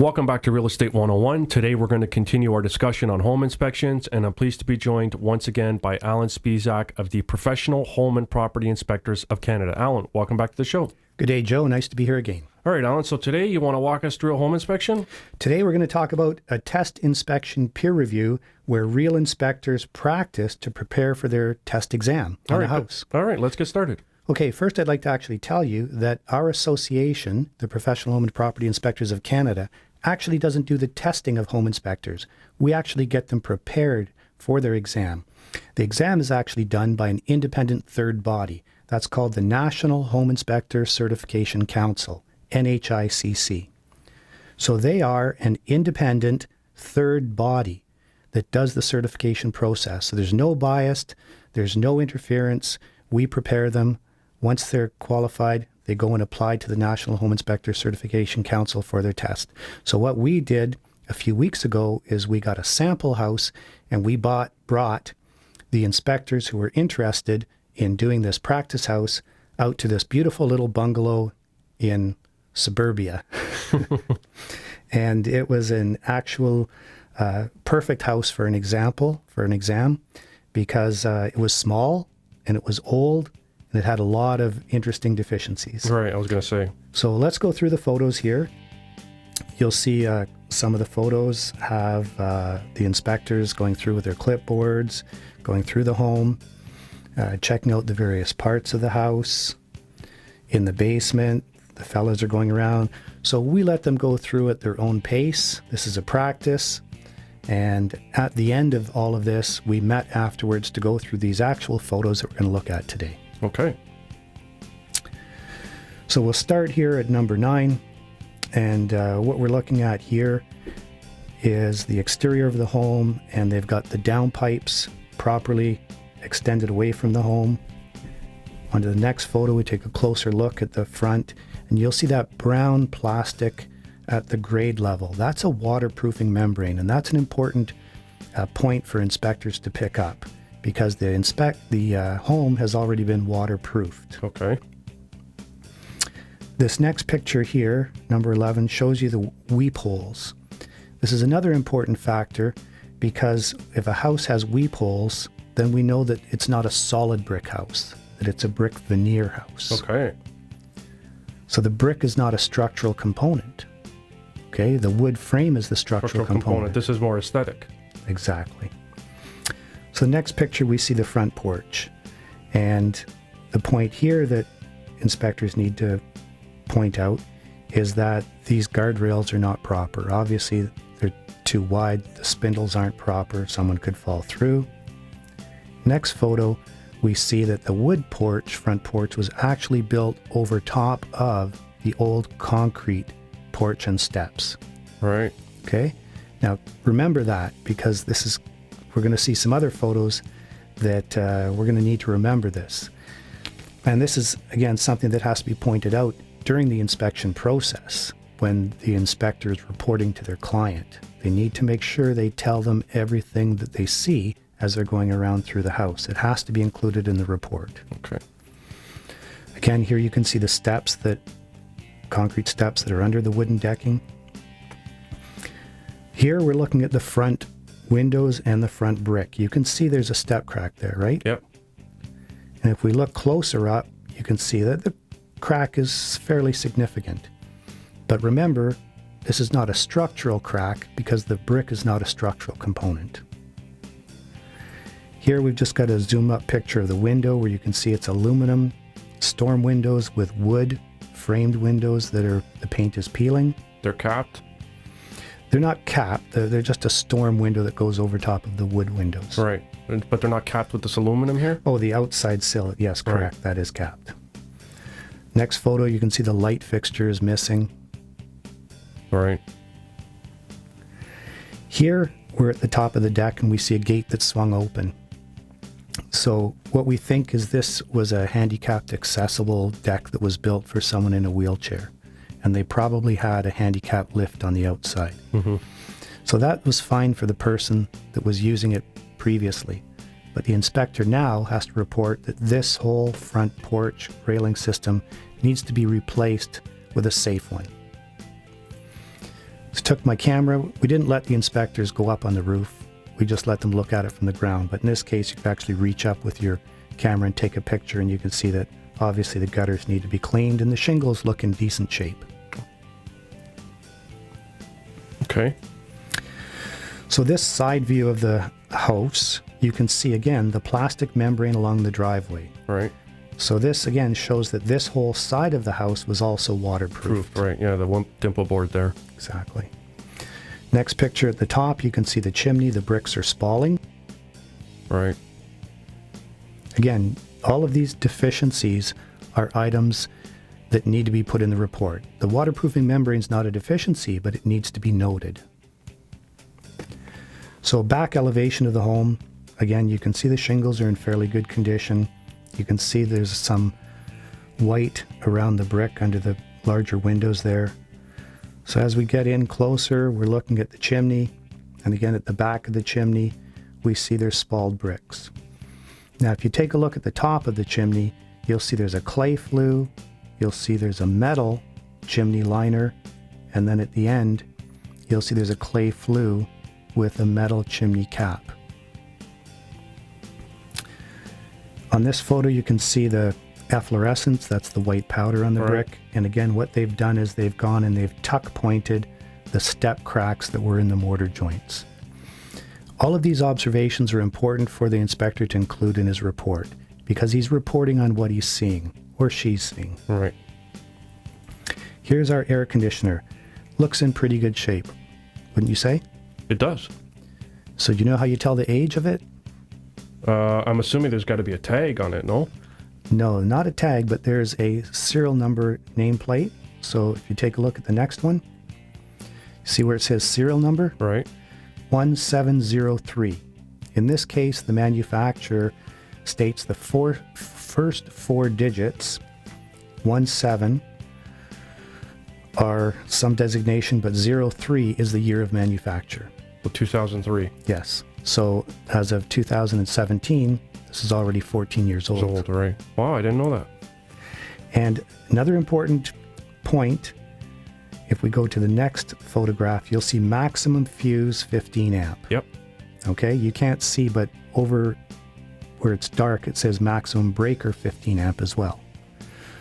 Welcome back to Real Estate 101. Today we're going to continue our discussion on home inspections, and I'm pleased to be joined once again by Alan Spizak of the Professional Home and Property Inspectors of Canada. Alan, welcome back to the show. Good day, Joe. Nice to be here again. All right, Alan, so today you want to walk us through a home inspection? Today we're going to talk about a test inspection peer review where real inspectors practice to prepare for their test exam on a house. All right, let's get started. Okay, first I'd like to actually tell you that our association, the Professional Home and Property Inspectors of Canada, actually doesn't do the testing of home inspectors. We actually get them prepared for their exam. The exam is actually done by an independent third body. That's called the National Home Inspector Certification Council, NHICC. So they are an independent third body that does the certification process. So there's no bias, there's no interference. We prepare them. Once they're qualified, they go and apply to the National Home Inspector Certification Council for their test. So what we did a few weeks ago is we got a sample house and we brought the inspectors who were interested in doing this practice house out to this beautiful little bungalow in suburbia. And it was an actual perfect house for an exam, because it was small and it was old and it had a lot of interesting deficiencies. Right, I was going to say. So let's go through the photos here. You'll see some of the photos have the inspectors going through with their clipboards, going through the home, checking out the various parts of the house. In the basement, the fellas are going around. So we let them go through at their own pace. This is a practice. And at the end of all of this, we met afterwards to go through these actual photos that we're going to look at today. Okay. So we'll start here at number 9. And what we're looking at here is the exterior of the home, and they've got the downpipes properly extended away from the home. On to the next photo, we take a closer look at the front, and you'll see that brown plastic at the grade level. That's a waterproofing membrane, and that's an important point for inspectors to pick up, because the home has already been waterproofed. Okay. This next picture here, number 11, shows you the weep holes. This is another important factor, because if a house has weep holes, then we know that it's not a solid brick house, that it's a brick veneer house. Okay. So the brick is not a structural component. Okay, the wood frame is the structural component. This is more aesthetic. Exactly. So the next picture, we see the front porch. And the point here that inspectors need to point out is that these guardrails are not proper. Obviously, they're too wide. The spindles aren't proper. Someone could fall through. Next photo, we see that the wood porch, front porch, was actually built over top of the old concrete porch and steps. Right. Okay. Now, remember that, because we're going to see some other photos that we're going to need to remember this. And this is, again, something that has to be pointed out during the inspection process when the inspector is reporting to their client. They need to make sure they tell them everything that they see as they're going around through the house. It has to be included in the report. Okay. Again, here you can see the concrete steps that are under the wooden decking. Here we're looking at the front windows and the front brick. You can see there's a step crack there, right? Yep. And if we look closer up, you can see that the crack is fairly significant. But remember, this is not a structural crack because the brick is not a structural component. Here we've just got a zoom up picture of the window where you can see it's aluminum storm windows with wood framed windows the paint is peeling. They're capped? They're not capped. They're just a storm window that goes over top of the wood windows. Right. But they're not capped with this aluminum here? Oh, the outside sill. Yes, correct. Right. That is capped. Next photo, you can see the light fixture is missing. Right. Here, we're at the top of the deck and we see a gate that's swung open. So what we think is this was a handicapped accessible deck that was built for someone in a wheelchair. And they probably had a handicap lift on the outside. Mm-hmm. So that was fine for the person that was using it previously. But the inspector now has to report that this whole front porch railing system needs to be replaced with a safe one. So took my camera. We didn't let the inspectors go up on the roof. We just let them look at it from the ground. But in this case, you can actually reach up with your camera and take a picture, and you can see that obviously the gutters need to be cleaned and the shingles look in decent shape. Okay. So this side view of the house, you can see again the plastic membrane along the driveway. Right. So this again shows that this whole side of the house was also waterproof. Right. Yeah, the one dimple board there. Exactly. Next picture at the top, you can see the chimney, the bricks are spalling. Right. Again, all of these deficiencies are items that need to be put in the report. The waterproofing membrane is not a deficiency, but it needs to be noted. So back elevation of the home, again, you can see the shingles are in fairly good condition. You can see there's some white around the brick under the larger windows there. So as we get in closer, we're looking at the chimney, and again at the back of the chimney, we see there's spalled bricks. Now, if you take a look at the top of the chimney, you'll see there's a clay flue, you'll see there's a metal chimney liner, and then at the end, you'll see there's a clay flue with a metal chimney cap. On this photo, you can see the efflorescence, that's the white powder on the brick. And again, what they've done is they've gone and they've tuck pointed the step cracks that were in the mortar joints. All of these observations are important for the inspector to include in his report because he's reporting on what he's seeing or she's seeing. Right. Here's our air conditioner. Looks in pretty good shape, wouldn't you say? It does. So do you know how you tell the age of it? I'm assuming there's got to be a tag on it, no? No, not a tag, but there's a serial number nameplate. So if you take a look at the next one, see where it says serial number? Right. 1703. In this case, the manufacturer states the first four digits, 17, are some designation, but 03 is the year of manufacture. Well, 2003. Yes. So as of 2017, this is already 14 years It's old. old, right? Wow, I didn't know that. And another important point, if we go to the next photograph, you'll see maximum fuse 15 amp. Yep. Okay, you can't see, but over where it's dark, it says maximum breaker 15 amp as well.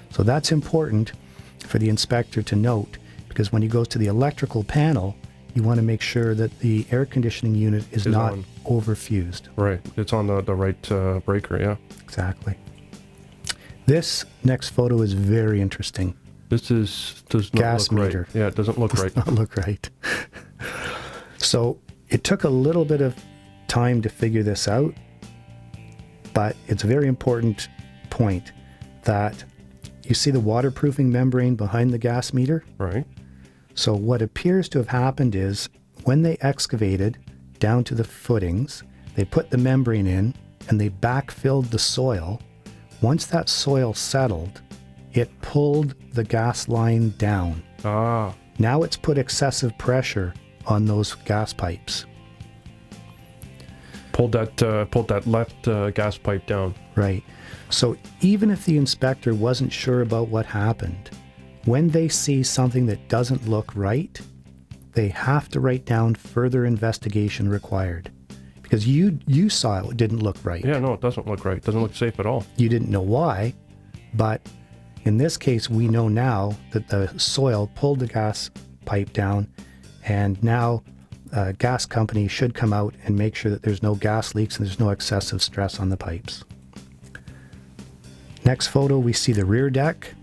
So that's important for the inspector to note, because when he goes to the electrical panel, you want to make sure that the air conditioning unit is not on. overfused. Right. It's on the right breaker, yeah. Exactly. This next photo is very interesting. This does not Gas look meter. right. Yeah, it doesn't look right. Does not look right. So it took a little bit of time to figure this out, but it's a very important point that you see the waterproofing membrane behind the gas meter. Right. So what appears to have happened is when they excavated down to the footings, they put the membrane in and they backfilled the soil. Once that soil settled, it pulled the gas line down. Ah. Now it's put excessive pressure on those gas pipes. Pulled that left gas pipe down. Right. So even if the inspector wasn't sure about what happened, when they see something that doesn't look right, they have to write down further investigation required. Because you saw it didn't look right. Yeah, no, it doesn't look right. It doesn't look safe at all. You didn't know why, but in this case, we know now that the soil pulled the gas pipe down, and now a gas company should come out and make sure that there's no gas leaks and there's no excessive stress on the pipes. Next photo, we see the rear deck.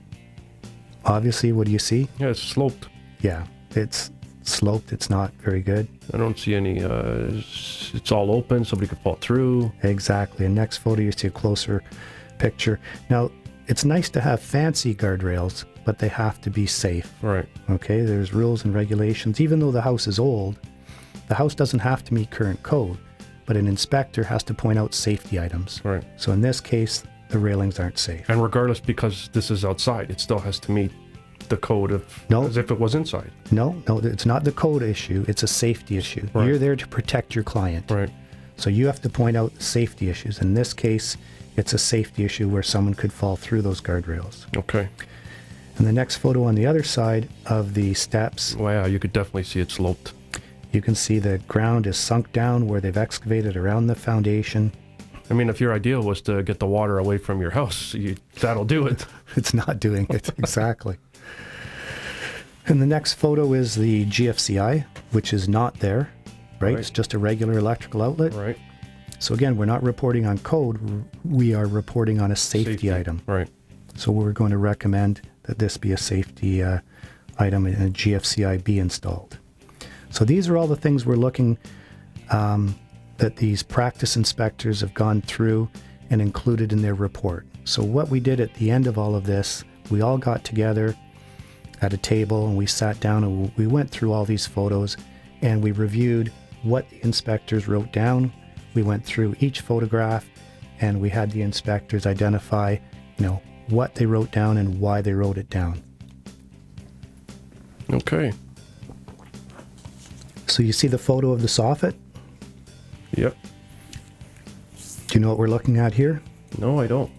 Obviously, what do you see? Yeah, it's sloped. Yeah, it's sloped. It's not very good. I don't see any, it's all open. Somebody could fall through. Exactly. And next photo, you see a closer picture. Now, it's nice to have fancy guardrails, but they have to be safe. Right. Okay, there's rules and regulations. Even though the house is old, the house doesn't have to meet current code, but an inspector has to point out safety items. Right. So in this case, the railings aren't safe. And regardless, because this is outside, it still has to meet the code of as if it was inside. No, it's not the code issue. It's a safety issue. Right. You're there to protect your client. Right. So you have to point out safety issues. In this case, it's a safety issue where someone could fall through those guardrails. Okay. And the next photo on the other side of the steps, Wow, you could definitely see it sloped. you can see the ground is sunk down where they've excavated around the foundation. I mean, if your ideal was to get the water away from your house, that'll do it. It's not doing it, exactly. And the next photo is the GFCI, which is not there, right? It's just a regular electrical outlet. Right. So again, we're not reporting on code, we are reporting on a safety item. Right. So we're going to recommend that this be a safety item and a GFCI be installed. So these are all the things we're looking that these practice inspectors have gone through and included in their report. So what we did at the end of all of this, we all got together at a table and we sat down and we went through all these photos and we reviewed what the inspectors wrote down. We went through each photograph and we had the inspectors identify, what they wrote down and why they wrote it down. Okay. So you see the photo of the soffit? Yep. Do you know what we're looking at here? No, I don't.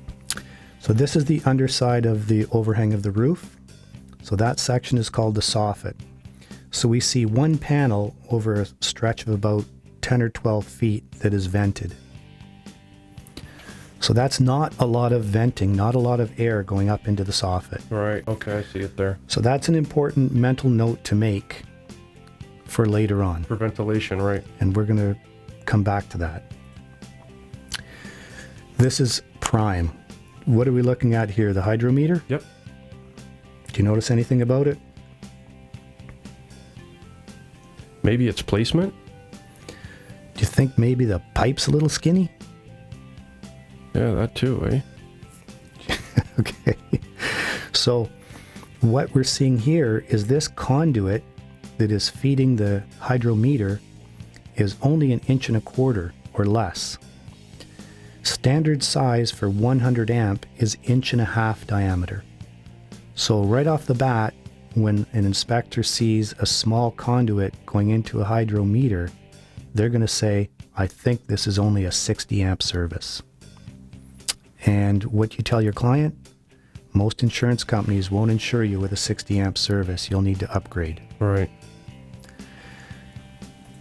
So this is the underside of the overhang of the roof. So that section is called the soffit. So we see one panel over a stretch of about 10 or 12 feet that is vented. So that's not a lot of venting, not a lot of air going up into the soffit. Right. Okay, I see it there. So that's an important mental note to make for later on. For ventilation, right. And we're going to come back to that. This is prime. What are we looking at here? The hydrometer? Yep. Do you notice anything about it? Maybe it's placement? Do you think maybe the pipe's a little skinny? Yeah, that too, eh? Okay. So what we're seeing here is this conduit that is feeding the hydrometer is only 1.25 inches or less. Standard size for 100 amp is 1.5 inches diameter. So right off the bat, when an inspector sees a small conduit going into a hydrometer, they're going to say, I think this is only a 60 amp service. And what you tell your client, most insurance companies won't insure you with a 60 amp service. You'll need to upgrade. Right.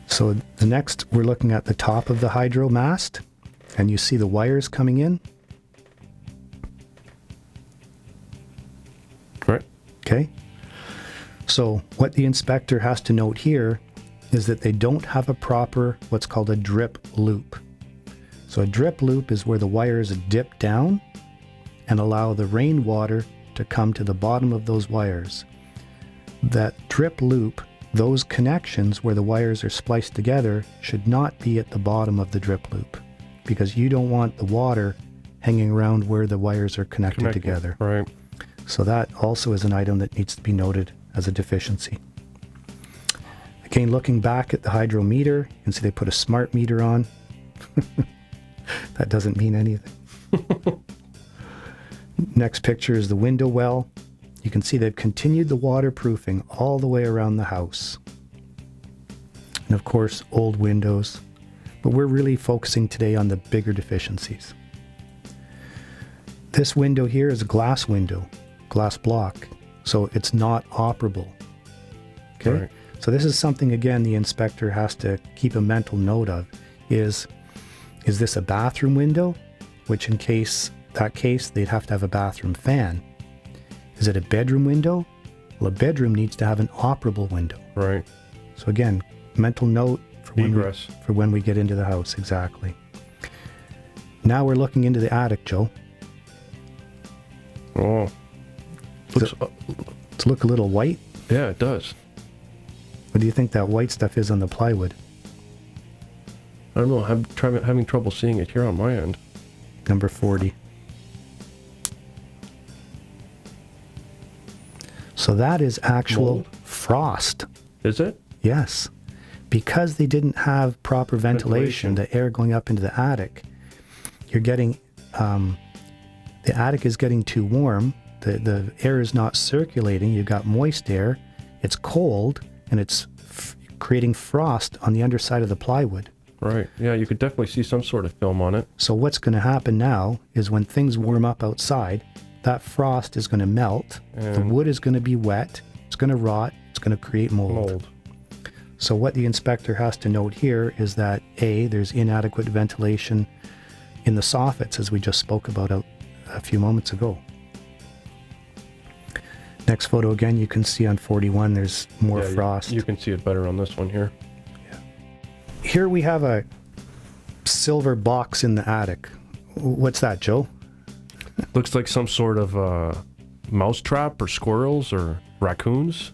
So the next, we're looking at the top of the hydro mast, and you see the wires coming in. Right. Okay. So what the inspector has to note here is that they don't have a proper, what's called a drip loop. So a drip loop is where the wires dip down and allow the rainwater to come to the bottom of those wires. That drip loop, those connections where the wires are spliced together, should not be at the bottom of the drip loop, because you don't want the water hanging around where the wires are connected together. Right. So that also is an item that needs to be noted as a deficiency. Again, looking back at the hydrometer, you can see they put a smart meter on. That doesn't mean anything. Next picture is the window well. You can see they've continued the waterproofing all the way around the house. And of course, old windows. But we're really focusing today on the bigger deficiencies. This window here is a glass window, glass block, so it's not operable. Okay? Right. So this is something, again, the inspector has to keep a mental note of, is this a bathroom window? Which in that case, they'd have to have a bathroom fan. Is it a bedroom window? Well, a bedroom needs to have an operable window. Right. So again, mental note for when we get into the house, exactly. Now we're looking into the attic, Joe. Oh. Does it look a little white? Yeah, it does. What do you think that white stuff is on the plywood? I don't know. I'm having trouble seeing it here on my end. Number 40. So that is actual Mold? frost. Is it? Yes. Because they didn't have proper ventilation, the air going up into the attic, you're getting, the attic is getting too warm. The air is not circulating. You've got moist air. It's cold, and it's creating frost on the underside of the plywood. Right. Yeah, you could definitely see some sort of film on it. So what's going to happen now is when things warm up outside, that frost is going to melt. The And wood is going to be wet. It's going to rot. It's going to create mold. So what the inspector has to note here is that A, there's inadequate ventilation in the soffits, as we just spoke about a few moments ago. Next photo again, you can see on 41 there's more frost. You can see it better on this one here. Here we have a silver box in the attic. What's that, Joe? Looks like some sort of mouse trap or squirrels or raccoons.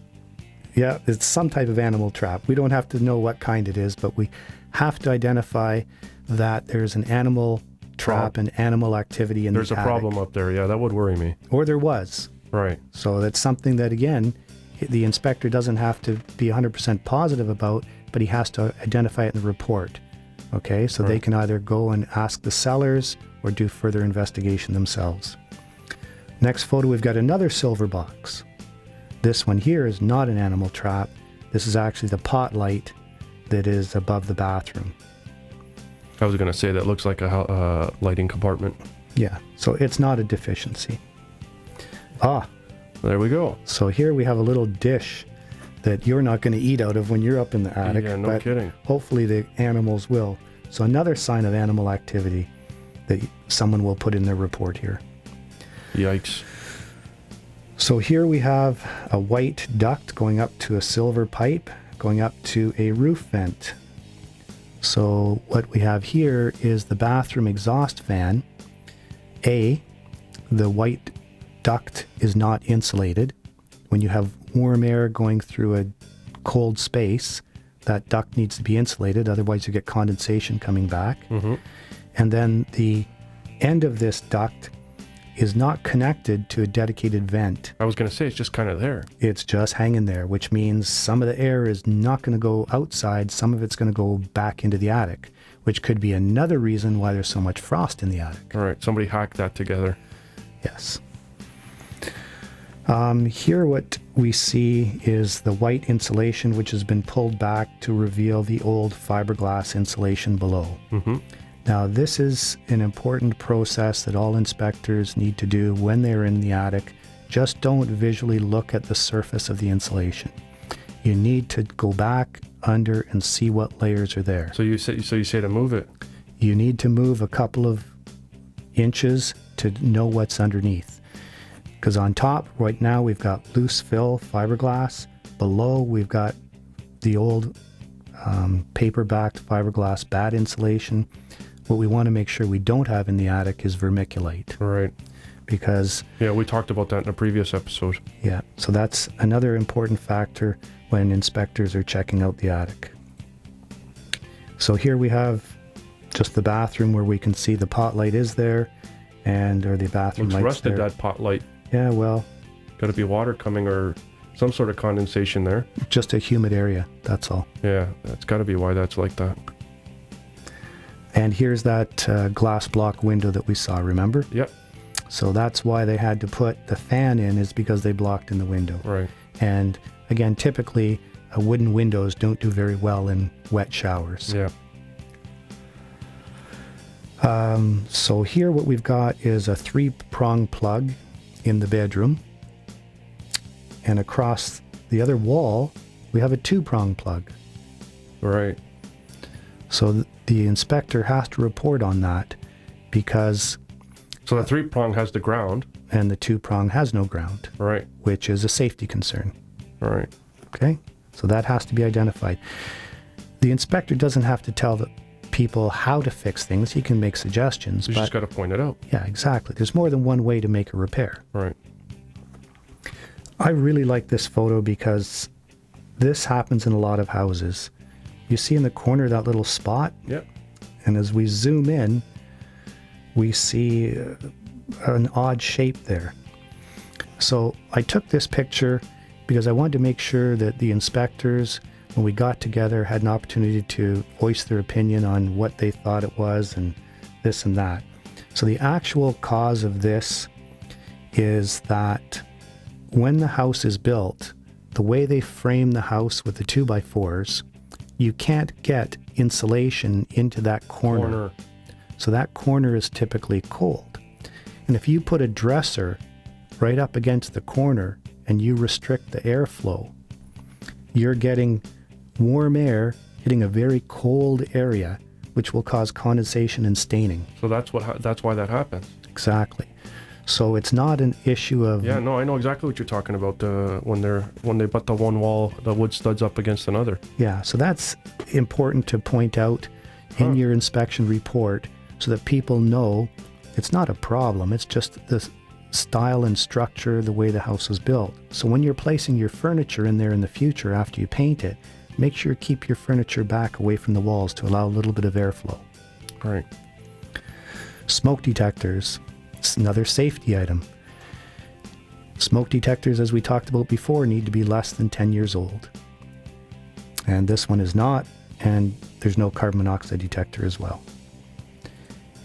Yeah, it's some type of animal trap. We don't have to know what kind it is, but we have to identify that there's an animal trap and animal activity in the attic. There's a problem up there. Yeah, that would worry me. Or there was. Right. So that's something that, again, the inspector doesn't have to be 100% positive about, but he has to identify it in the report. Okay, so they can either go and ask the sellers or do further investigation themselves. Next photo, we've got another silver box. This one here is not an animal trap. This is actually the pot light that is above the bathroom. I was going to say that looks like a lighting compartment. Yeah, so it's not a deficiency. Ah, There we go. so here we have a little dish that you're not going to eat out of when you're up in the attic. Yeah, no but kidding. hopefully the animals will. So another sign of animal activity that someone will put in their report here. Yikes. So here we have a white duct going up to a silver pipe, going up to a roof vent. So what we have here is the bathroom exhaust fan. The white duct is not insulated. When you have warm air going through a cold space, that duct needs to be insulated, otherwise you get condensation coming back. Mm-hmm. And then the end of this duct is not connected to a dedicated vent. I was going to say it's just kind of there. It's just hanging there, which means some of the air is not going to go outside, some of it's going to go back into the attic, which could be another reason why there's so much frost in the attic. All right, somebody hacked that together. Yes. Here what we see is the white insulation, which has been pulled back to reveal the old fiberglass insulation below. Mm-hmm. Now, this is an important process that all inspectors need to do when they're in the attic. Just don't visually look at the surface of the insulation. You need to go back under and see what layers are there. So you say to move it. You need to move a couple of inches to know what's underneath. Because on top, right now, we've got loose fill fiberglass. Below, we've got the old paper-backed fiberglass bad insulation. What we want to make sure we don't have in the attic is vermiculite. Right. Because... Yeah, we talked about that in a previous episode. Yeah, so that's another important factor when inspectors are checking out the attic. So here we have just the bathroom where we can see the pot light is there, or the bathroom Looks light's rusted, there. that pot light. Yeah, well, Got to be water coming or some sort of condensation there. just a humid area, that's all. Yeah, that's got to be why that's like that. And here's that glass block window that we saw, remember? Yep. So that's why they had to put the fan in, is because they blocked in the window. Right. And again, typically wooden windows don't do very well in wet showers. Yeah. So here what we've got is a 3-prong plug in the bedroom. And across the other wall, we have a 2-prong plug. Right. So the inspector has to report on that, because... So the 3-prong has the ground. And the 2-prong has no ground. Right. Which is a safety concern. All right. Okay? So that has to be identified. The inspector doesn't have to tell the people how to fix things. He can make suggestions. You just got to point it out. Yeah, exactly. There's more than one way to make a repair. Right. I really like this photo because this happens in a lot of houses. You see in the corner that little spot? Yep. And as we zoom in, we see an odd shape there. So I took this picture because I wanted to make sure that the inspectors, when we got together, had an opportunity to voice their opinion on what they thought it was and this and that. So the actual cause of this is that when the house is built, the way they frame the house with the 2x4s, you can't get insulation into that corner. So that corner is typically cold. And if you put a dresser right up against the corner and you restrict the airflow, you're getting warm air hitting a very cold area, which will cause condensation and staining. So that's why that happens. Exactly. So it's not an issue of... Yeah, no, I know exactly what you're talking about. When they butt the one wall, the wood studs up against another. Yeah, so that's important to point out in your inspection report so that people know it's not a problem. It's just the style and structure, the way the house was built. So when you're placing your furniture in there in the future after you paint it, make sure you keep your furniture back away from the walls to allow a little bit of airflow. Right. Smoke detectors. It's another safety item. Smoke detectors, as we talked about before, need to be less than 10 years old. And this one is not, and there's no carbon monoxide detector as well.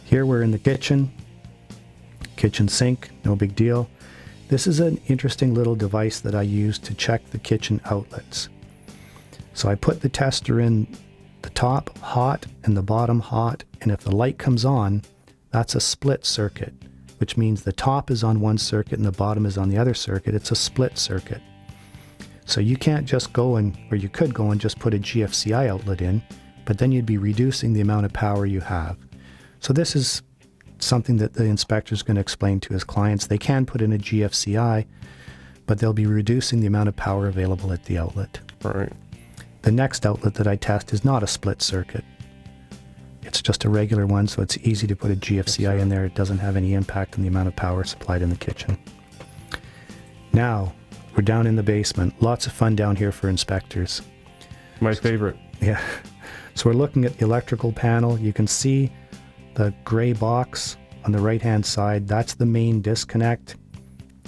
Here we're in the kitchen sink, no big deal. This is an interesting little device that I use to check the kitchen outlets. So I put the tester in the top hot and the bottom hot, and if the light comes on, that's a split circuit, which means the top is on one circuit and the bottom is on the other circuit. It's a split circuit. So you can't just go and, or you could go and just put a GFCI outlet in, but then you'd be reducing the amount of power you have. So this is something that the inspector is going to explain to his clients. They can put in a GFCI, but they'll be reducing the amount of power available at the outlet. Right. The next outlet that I test is not a split circuit. It's just a regular one, so it's easy to put a GFCI in there. It doesn't have any impact on the amount of power supplied in the kitchen. Now, we're down in the basement. Lots of fun down here for inspectors. My favorite. Yeah. So we're looking at the electrical panel. You can see the gray box on the right-hand side. That's the main disconnect.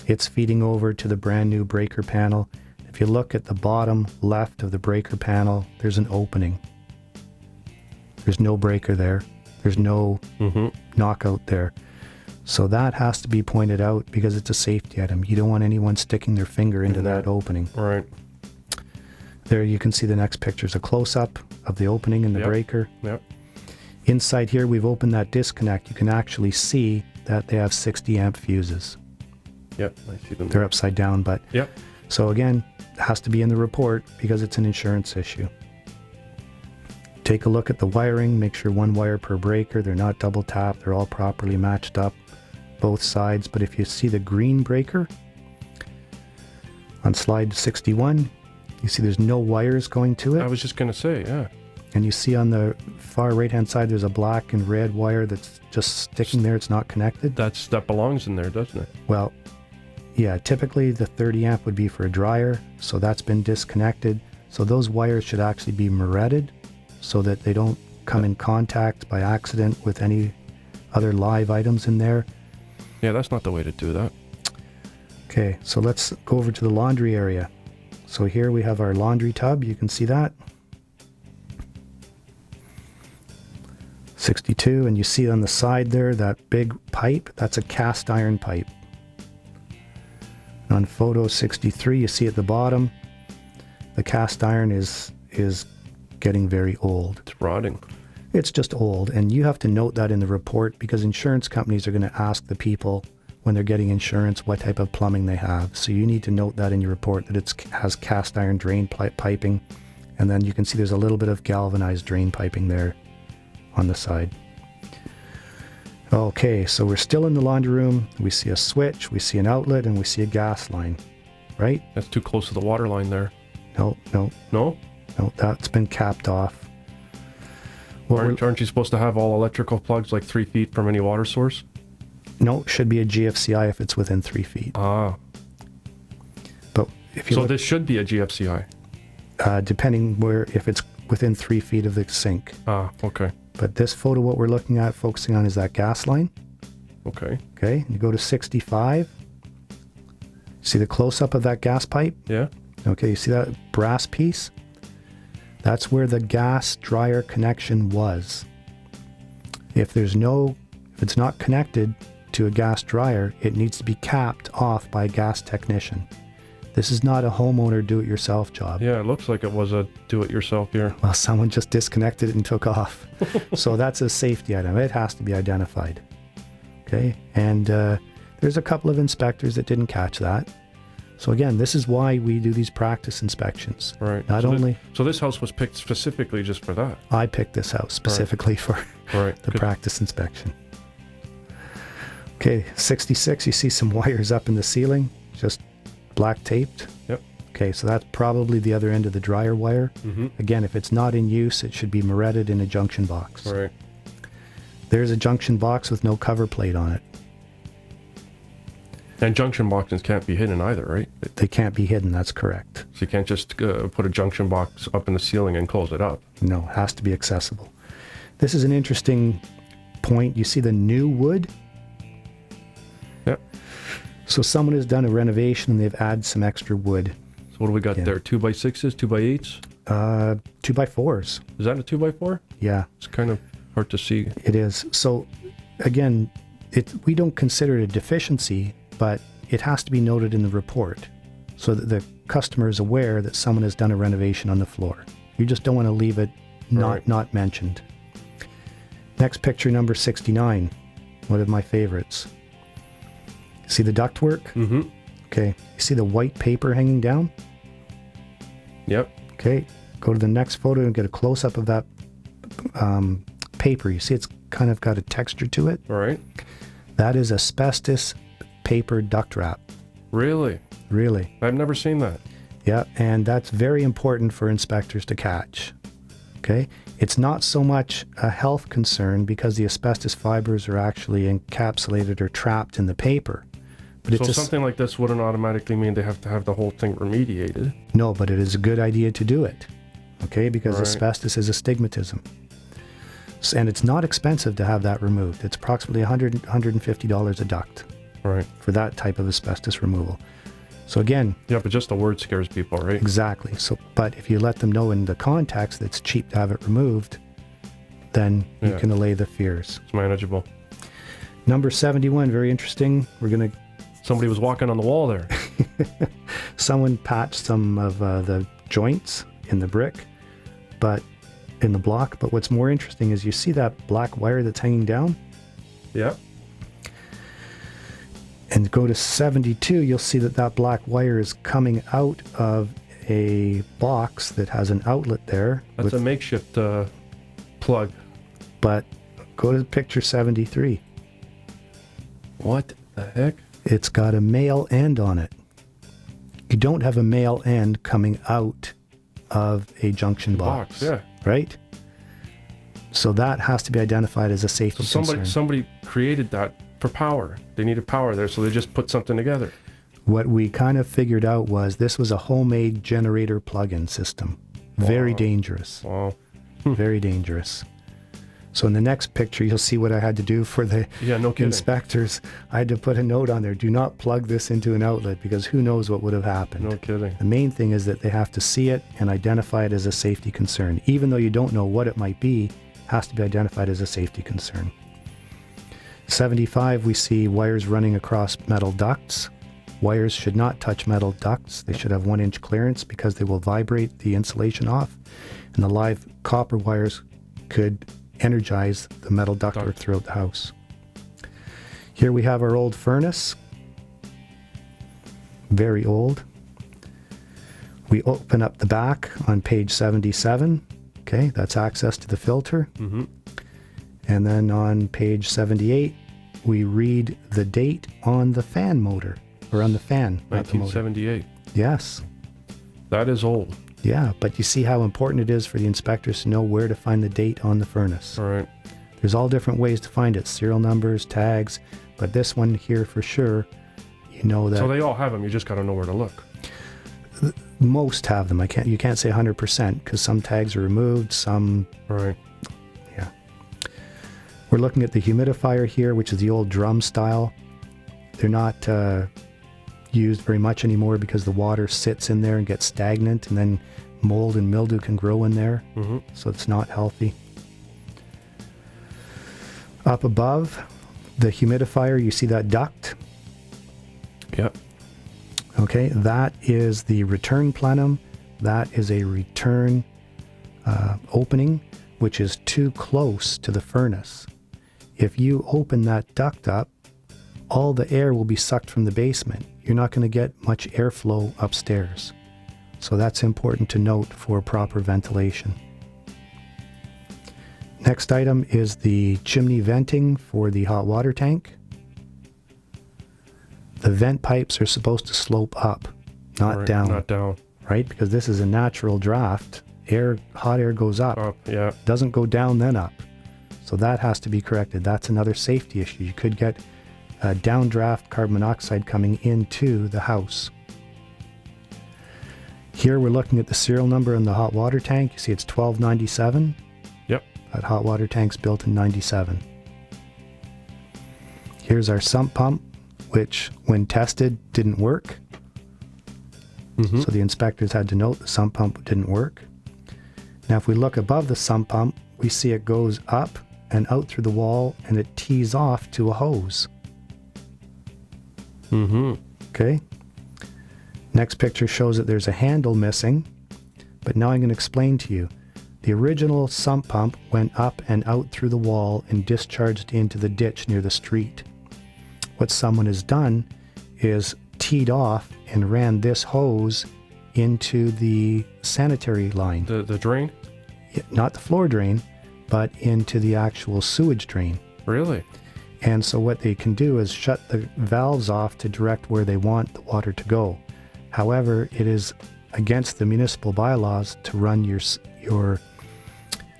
It's feeding over to the brand new breaker panel. If you look at the bottom left of the breaker panel, there's an opening. There's no breaker there. There's no knockout there. So that has to be pointed out because it's a safety item. You don't want anyone sticking their finger into that opening. Right. There you can see the next picture is a close-up of the opening in the breaker. Yep. Inside here, we've opened that disconnect. You can actually see that they have 60 amp fuses. Yep, I see them. They're upside down, but... Yep. So again, it has to be in the report because it's an insurance issue. Take a look at the wiring, make sure one wire per breaker, they're not double tapped, they're all properly matched up, both sides. But if you see the green breaker on slide 61, you see there's no wires going to it. I was just going to say, yeah. And you see on the far right-hand side, there's a black and red wire that's just sticking there. It's not connected. That belongs in there, doesn't it? Well, yeah, typically the 30 amp would be for a dryer, so that's been disconnected. So those wires should actually be moretted so that they don't come in contact by accident with any other live items in there. Yeah, that's not the way to do that. Okay, so let's go over to the laundry area. So here we have our laundry tub. You can see that. 62, and you see on the side there, that big pipe, that's a cast iron pipe. On photo 63, you see at the bottom, the cast iron is getting very old. It's rotting. It's just old, and you have to note that in the report because insurance companies are going to ask the people when they're getting insurance what type of plumbing they have. So you need to note that in your report that it has cast iron drain piping, and then you can see there's a little bit of galvanized drain piping there on the side. Okay, so we're still in the laundry room. We see a switch, we see an outlet, and we see a gas line, right? That's too close to the water line there. No, that's been capped off. Aren't you supposed to have all electrical plugs like 3 feet from any water source? No, it should be a GFCI if it's within 3 feet. Ah. But if you so this should be a GFCI? Depending if it's within 3 feet of the sink. Ah, okay. But this photo, what we're looking at, focusing on, is that gas line. Okay. Okay, you go to 65. See the close-up of that gas pipe? Yeah. Okay, you see that brass piece? That's where the gas dryer connection was. If it's not connected to a gas dryer, it needs to be capped off by a gas technician. This is not a homeowner do-it-yourself job. Yeah, it looks like it was a do-it-yourself here. Well, someone just disconnected it and took off. So that's a safety item. It has to be identified. Okay, and There's a couple of inspectors that didn't catch that. So again, this is why we do these practice inspections. Right. Not so only... so this house was picked specifically just for that. I picked this house specifically for Right. the Good. practice inspection. Okay, 66, you see some wires up in the ceiling, just black taped. Yep. Okay, so that's probably the other end of the dryer wire. Mm-hmm. Again, if it's not in use, it should be moretted in a junction box. Right. There's a junction box with no cover plate on it. And junction boxes can't be hidden either, right? They can't be hidden, that's correct. So you can't just put a junction box up in the ceiling and close it up. No, it has to be accessible. This is an interesting point. You see the new wood? Yep. So someone has done a renovation and they've added some extra wood. So what do we got Yeah. there? 2x6s, 2x8s? 2x4s. Is that a 2x4? Yeah, It's kind of hard to see. it is. So again, we don't consider it a deficiency, but it has to be noted in the report so that the customer is aware that someone has done a renovation on the floor. You just don't want to leave it Right. not mentioned. Next picture, number 69, one of my favorites. See the ductwork? Mm-hmm. Okay. You see the white paper hanging down? Yep. Okay. Go to the next photo and get a close-up of that paper. You see it's kind of got a texture to it? All right. That is asbestos paper duct wrap. Really? Really. I've never seen that. Yeah, and that's very important for inspectors to catch. Okay? It's not so much a health concern because the asbestos fibers are actually encapsulated or trapped in the paper. But So something like this wouldn't automatically mean they have to have the whole thing remediated. No, but it is a good idea to do it. Okay? Because Right. asbestos is astigmatism. And it's not expensive to have that removed. It's approximately $150 a duct All right. for that type of asbestos removal. So again, Yeah, but just the word scares people, right? exactly. So, but if you let them know in the context that it's cheap to have it removed, then you Yeah. can allay the fears. It's manageable. Number 71, very interesting. We're going to, Somebody was walking on the wall there. someone patched some of the joints in the brick, but in the block. But what's more interesting is you see that black wire that's hanging down? Yep. And go to 72, you'll see that that black wire is coming out of a box that has an outlet there. That's a makeshift plug. But go to picture 73. What the heck? It's got a male end on it. You don't have a male end coming out of a junction box. Yeah. Right? So that has to be identified as a safety concern. Somebody created that for power. They needed power there, so they just put something together. What we kind of figured out was this was a homemade generator plug-in system. Very Wow. dangerous. Wow. Very dangerous. So in the next picture, you'll see what I had to do for the Yeah, no kidding. inspectors. I had to put a note on there, do not plug this into an outlet because who knows what would have happened. No kidding. The main thing is that they have to see it and identify it as a safety concern. Even though you don't know what it might be, it has to be identified as a safety concern. 75, we see wires running across metal ducts. Wires should not touch metal ducts. They should have 1-inch clearance because they will vibrate the insulation off. And the live copper wires could energize the metal ductwork throughout the house. Here we have our old furnace. Very old. We open up the back on page 77. Okay, that's access to the filter. Mm-hmm. And then on page 78, we read the date on the fan motor, or on the fan, not the motor. 1978. Yes. That is old. Yeah, but you see how important it is for the inspectors to know where to find the date on the furnace. All right. There's all different ways to find it, serial numbers, tags, but this one here for sure, you know that So they all have them. You just got to know where to look. most have them. You can't say 100% because some tags are removed, some. All right. Yeah. We're looking at the humidifier here, which is the old drum style. They're not used very much anymore because the water sits in there and gets stagnant, and then mold and mildew can grow in there. Mm-hmm. So it's not healthy. Up above the humidifier, you see that duct. Yep. Okay, that is the return plenum. That is a return opening, which is too close to the furnace. If you open that duct up all the air will be sucked from the basement. You're not going to get much airflow upstairs. So that's important to note for proper ventilation. Next item is the chimney venting for the hot water tank. The vent pipes are supposed to slope up, not down. Not down. Right? Because this is a natural draft. Hot air goes up. Up, yeah. Doesn't go down then up. So that has to be corrected. That's another safety issue. You could get downdraft carbon monoxide coming into the house. Here we're looking at the serial number on the hot water tank. You see it's 1297. Yep. That hot water tank's built in 97. Here's our sump pump, which when tested didn't work. Mm-hmm. So the inspectors had to note the sump pump didn't work. Now if we look above the sump pump, we see it goes up and out through the wall and it tees off to a hose. Mm-hmm. Okay. Next picture shows that there's a handle missing, but now I'm going to explain to you. The original sump pump went up and out through the wall and discharged into the ditch near the street. What someone has done is teed off and ran this hose into the sanitary line. The drain? Not the floor drain, but into the actual sewage drain. Really? And so what they can do is shut the valves off to direct where they want the water to go. However, it is against the municipal bylaws to run your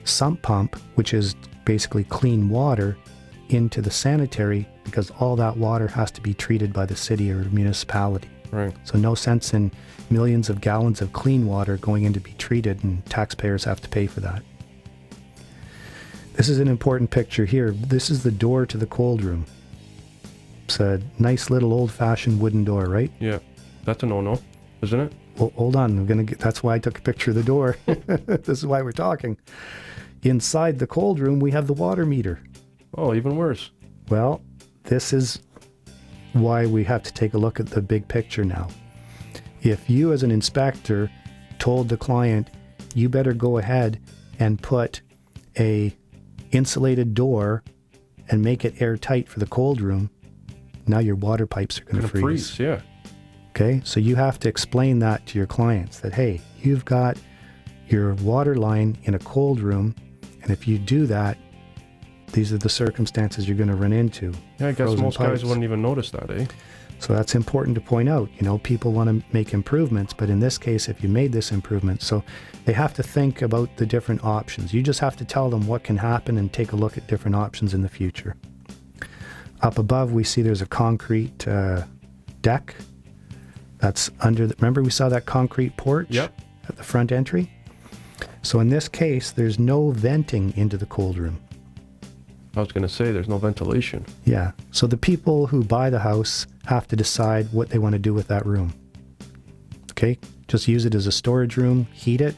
sump pump, which is basically clean water, into the sanitary, because all that water has to be treated by the city or municipality. Right. So no sense in millions of gallons of clean water going in to be treated, and taxpayers have to pay for that. This is an important picture here. This is the door to the cold room. It's a nice little old-fashioned wooden door, right? Yeah. That's a no-no, isn't it? Well, hold on. That's why I took a picture of the door. This is why we're talking. Inside the cold room, we have the water meter. Oh, even worse. Well, this is why we have to take a look at the big picture now. If you as an inspector told the client, you better go ahead and put a insulated door and make it airtight for the cold room, now your water pipes are going to freeze. Yeah. Okay, so you have to explain that to your clients that, hey, you've got your water line in a cold room, and if you do that, these are the circumstances you're going to run into. Yeah, I guess Frozen most pipes. guys wouldn't even notice that, eh? So that's important to point out. You know, people want to make improvements, but in this case, if you made this improvement, so they have to think about the different options. You just have to tell them what can happen and take a look at different options in the future. Up above, we see there's a concrete deck. That's under the, remember we saw that concrete porch? Yep. At the front entry? So in this case, there's no venting into the cold room. I was going to say there's no ventilation. Yeah. So the people who buy the house have to decide what they want to do with that room. Okay? Just use it as a storage room, heat it,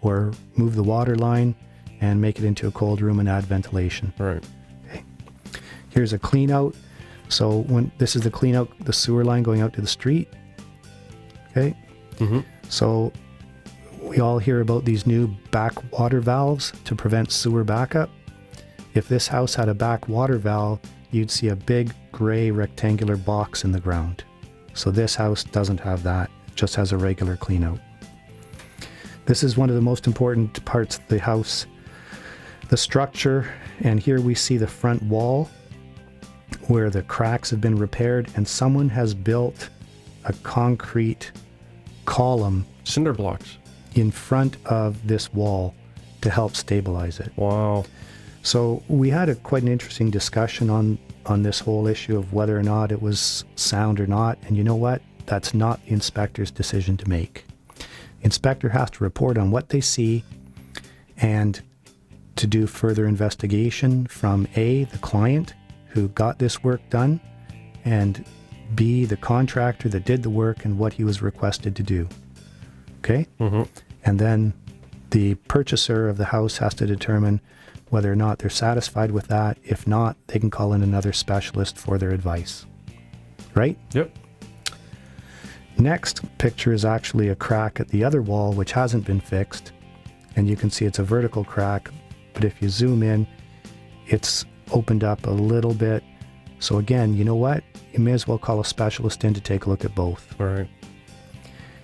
or move the water line and make it into a cold room and add ventilation. Right. Okay. Here's a clean out. So when this is the clean out, the sewer line going out to the street. Okay? Mm-hmm. So we all hear about these new back water valves to prevent sewer backup. If this house had a back water valve, you'd see a big gray rectangular box in the ground. So this house doesn't have that, it just has a regular clean out. This is one of the most important parts of the house, the structure, and here we see the front wall where the cracks have been repaired and someone has built a concrete column Cinder blocks. in front of this wall to help stabilize it. Wow. So we had quite an interesting discussion on this whole issue of whether or not it was sound or not. And you know what? That's not the inspector's decision to make. The inspector has to report on what they see and to do further investigation from A, the client who got this work done, and B, the contractor that did the work and what he was requested to do. Okay? Mm-hmm. And then the purchaser of the house has to determine whether or not they're satisfied with that. If not, they can call in another specialist for their advice. Right? Yep. Next picture is actually a crack at the other wall, which hasn't been fixed. And you can see it's a vertical crack, but if you zoom in, it's opened up a little bit. So again, you know what? You may as well call a specialist in to take a look at both. All right.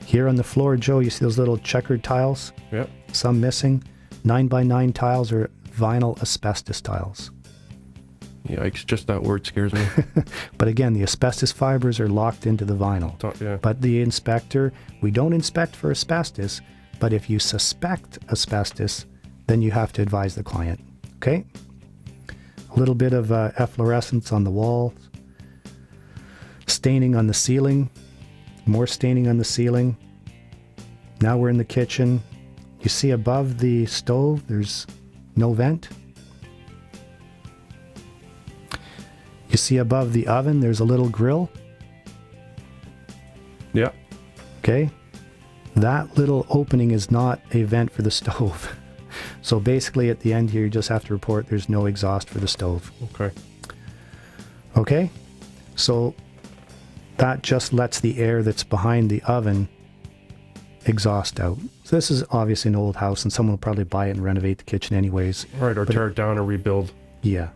Here on the floor, Joe, you see those little checkered tiles? Yep. Some missing. 9x9 tiles are vinyl asbestos tiles. Yikes, just that word scares me. But again, the asbestos fibers are locked into the vinyl. Yeah. But the inspector, we don't inspect for asbestos, but if you suspect asbestos, then you have to advise the client. Okay? A little bit of efflorescence on the walls. Staining on the ceiling. More staining on the ceiling. Now we're in the kitchen. You see above the stove, there's no vent. You see above the oven, there's a little grill. Yeah. Okay. That little opening is not a vent for the stove. So basically at the end here, you just have to report there's no exhaust for the stove. Okay. Okay. So that just lets the air that's behind the oven exhaust out. So this is obviously an old house and someone will probably buy it and renovate the kitchen anyways. All right, or tear it down and rebuild. Yeah.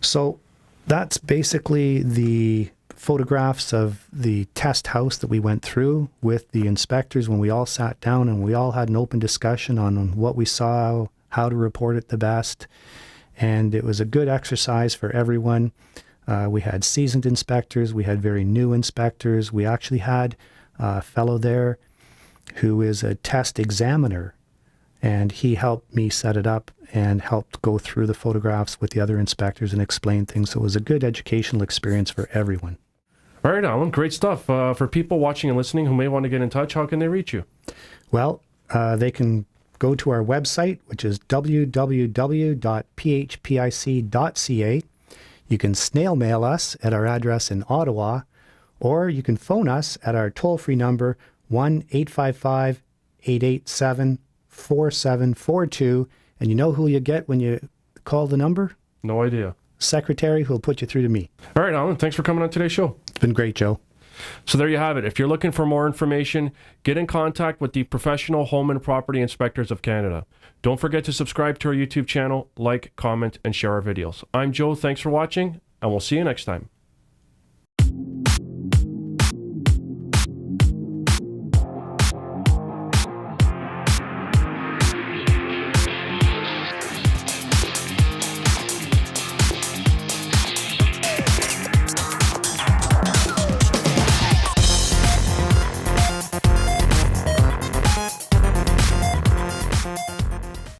So that's basically the photographs of the test house that we went through with the inspectors when we all sat down and we all had an open discussion on what we saw, how to report it the best. And it was a good exercise for everyone. We had seasoned inspectors. We had very new inspectors. We actually had a fellow there who is a test examiner, and he helped me set it up and helped go through the photographs with the other inspectors and explain things. So it was a good educational experience for everyone. All right, Alan, great stuff. For people watching and listening who may want to get in touch, how can they reach you? Well, they can go to our website, which is www.phpic.ca. You can snail mail us at our address in Ottawa, or you can phone us at our toll-free number, 1-855-887-4742. And you know who you get when you call the number? No idea. Secretary who'll put you through to me. All right, Alan, thanks for coming on today's show. It's been great, Joe. So there you have it. If you're looking for more information, get in contact with the Professional Home and Property Inspectors of Canada. Don't forget to subscribe to our YouTube channel, like, comment, and share our videos. I'm Joe. Thanks for watching, and we'll see you next time.